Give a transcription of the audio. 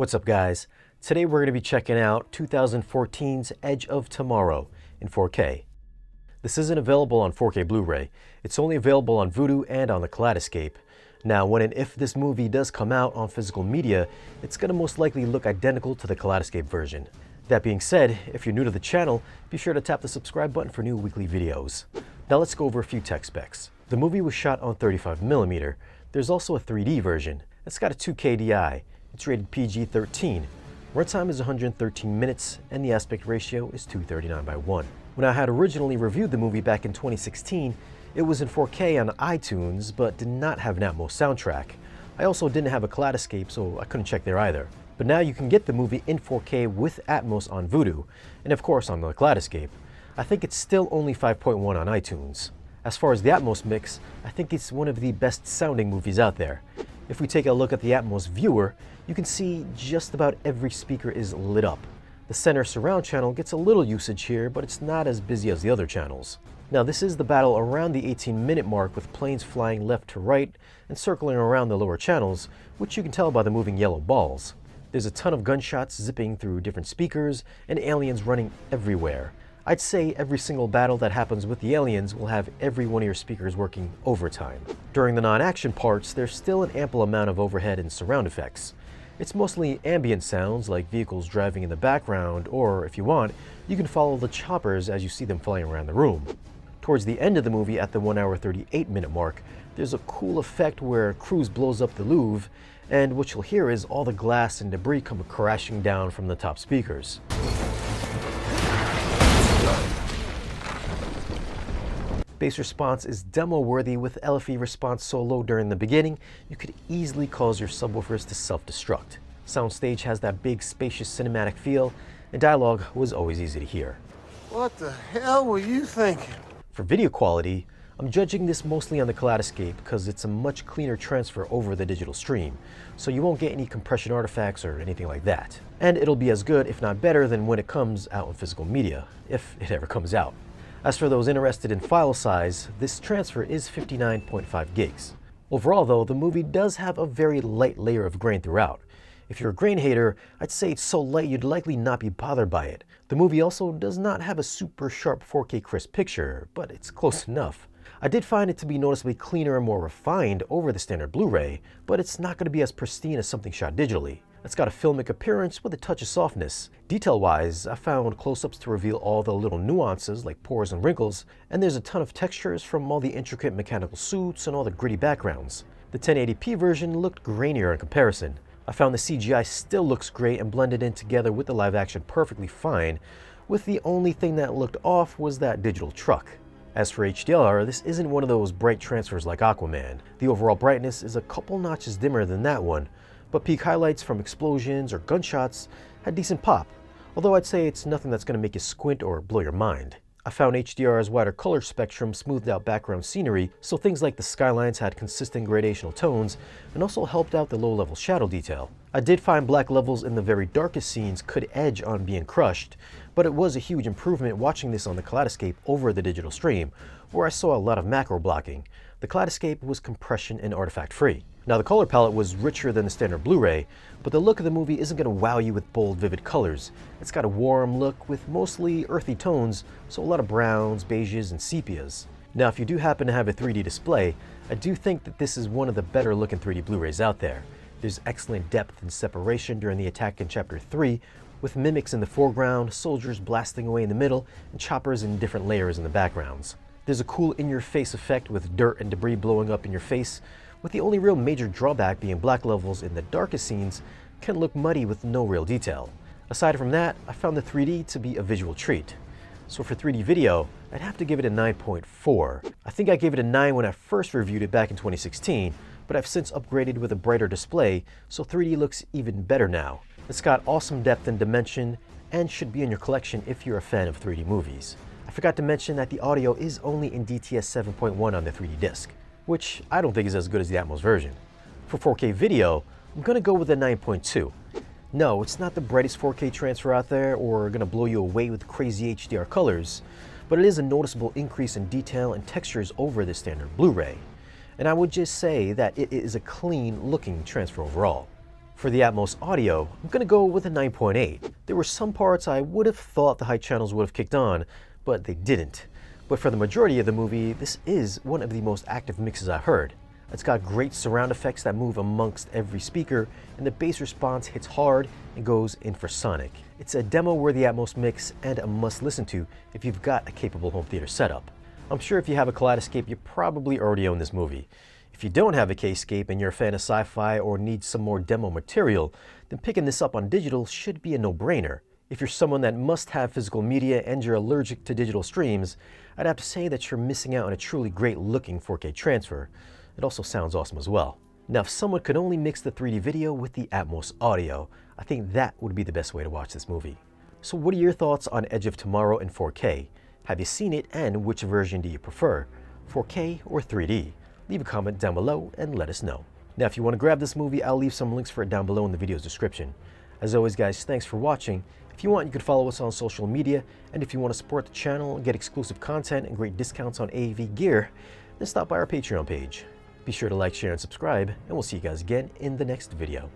What's up, guys? Today we're going to be checking out 2014's Edge of Tomorrow in 4K. This isn't available on 4K Blu-ray. It's only available on Vudu and on the Kaleidescape. Now, when and if this movie does come out on physical media, it's going to most likely look identical to the Kaleidescape version. That being said, if you're new to the channel, be sure to tap the subscribe button for new weekly videos. Now let's go over a few tech specs. The movie was shot on 35mm. There's also a 3D version. It's got a 2K DI. It's rated PG-13. Runtime is 113 minutes, and the aspect ratio is 239:1. When I had originally reviewed the movie back in 2016, it was in 4K on iTunes, but did not have an Atmos soundtrack. I also didn't have a Kaleidescape, so I couldn't check there either. But now you can get the movie in 4K with Atmos on Vudu, and of course on the Kaleidescape. I think it's still only 5.1 on iTunes. As far as the Atmos mix, I think it's one of the best sounding movies out there. If we take a look at the Atmos viewer, you can see just about every speaker is lit up. The center surround channel gets a little usage here, but it's not as busy as the other channels. Now, this is the battle around the 18-minute mark with planes flying left to right and circling around the lower channels, which you can tell by the moving yellow balls. There's a ton of gunshots zipping through different speakers and aliens running everywhere. I'd say every single battle that happens with the aliens will have every one of your speakers working overtime. During the non-action parts, there's still an ample amount of overhead and surround effects. It's mostly ambient sounds like vehicles driving in the background, or if you want, you can follow the choppers as you see them flying around the room. Towards the end of the movie, at the 1 hour 38-minute mark, there's a cool effect where Cruise blows up the Louvre, and what you'll hear is all the glass and debris come crashing down from the top speakers. Bass response is demo-worthy with LFE response so low during the beginning, you could easily cause your subwoofers to self-destruct. Soundstage has that big, spacious cinematic feel, and dialogue was always easy to hear. What the hell were you thinking? For video quality, I'm judging this mostly on the Kaleidescape because it's a much cleaner transfer over the digital stream, so you won't get any compression artifacts or anything like that. And it'll be as good, if not better, than when it comes out in physical media, if it ever comes out. As for those interested in file size, this transfer is 59.5 gigs. Overall though, the movie does have a very light layer of grain throughout. If you're a grain hater, I'd say it's so light you'd likely not be bothered by it. The movie also does not have a super sharp 4K crisp picture, but it's close enough. I did find it to be noticeably cleaner and more refined over the standard Blu-ray, but it's not going to be as pristine as something shot digitally. It's got a filmic appearance with a touch of softness. Detail-wise, I found close-ups to reveal all the little nuances like pores and wrinkles, and there's a ton of textures from all the intricate mechanical suits and all the gritty backgrounds. The 1080p version looked grainier in comparison. I found the CGI still looks great and blended in together with the live action perfectly fine, with the only thing that looked off was that digital truck. As for HDR, this isn't one of those bright transfers like Aquaman. The overall brightness is a couple notches dimmer than that one, but peak highlights from explosions or gunshots had decent pop, although I'd say it's nothing that's going to make you squint or blow your mind. I found HDR's wider color spectrum smoothed out background scenery, so things like the skylines had consistent gradational tones and also helped out the low-level shadow detail. I did find black levels in the very darkest scenes could edge on being crushed, but it was a huge improvement watching this on the Kaleidescape over the digital stream, where I saw a lot of macro blocking. The Kaleidescape was compression and artifact free. Now, the color palette was richer than the standard Blu-ray, but the look of the movie isn't going to wow you with bold, vivid colors. It's got a warm look with mostly earthy tones, so a lot of browns, beiges, and sepias. Now, if you do happen to have a 3D display, I do think that this is one of the better looking 3D Blu-rays out there. There's excellent depth and separation during the attack in Chapter 3, with mimics in the foreground, soldiers blasting away in the middle, and choppers in different layers in the backgrounds. There's a cool in-your-face effect with dirt and debris blowing up in your face, with the only real major drawback being black levels in the darkest scenes can look muddy with no real detail. Aside from that, I found the 3D to be a visual treat. So for 3D video, I'd have to give it a 9.4. I think I gave it a 9 when I first reviewed it back in 2016, but I've since upgraded with a brighter display, so 3D looks even better now. It's got awesome depth and dimension, and should be in your collection if you're a fan of 3D movies. I forgot to mention that the audio is only in DTS 7.1 on the 3D disc, which I don't think is as good as the Atmos version. For 4K video, I'm gonna go with a 9.2. No, it's not the brightest 4K transfer out there or gonna blow you away with crazy HDR colors, but it is a noticeable increase in detail and textures over the standard Blu-ray. And I would just say that it is a clean looking transfer overall. For the Atmos audio, I'm going to go with a 9.8. There were some parts I would have thought the high channels would have kicked on, but they didn't. But for the majority of the movie, this is one of the most active mixes I've heard. It's got great surround effects that move amongst every speaker, and the bass response hits hard and goes infrasonic. It's a demo-worthy Atmos mix and a must listen to if you've got a capable home theater setup. I'm sure if you have a Kaleidescape, you probably already own this movie. If you don't have a K-Scape and you're a fan of sci-fi or need some more demo material, then picking this up on digital should be a no-brainer. If you're someone that must have physical media and you're allergic to digital streams, I'd have to say that you're missing out on a truly great-looking 4K transfer. It also sounds awesome as well. Now, if someone could only mix the 3D video with the Atmos audio, I think that would be the best way to watch this movie. So what are your thoughts on Edge of Tomorrow in 4K? Have you seen it, and which version do you prefer, 4K or 3D? Leave a comment down below and let us know. Now, if you want to grab this movie, I'll leave some links for it down below in the video's description. As always, guys, thanks for watching. If you want, you can follow us on social media, and if you want to support the channel and get exclusive content and great discounts on AV gear, then stop by our Patreon page. Be sure to like, share, and subscribe, and we'll see you guys again in the next video.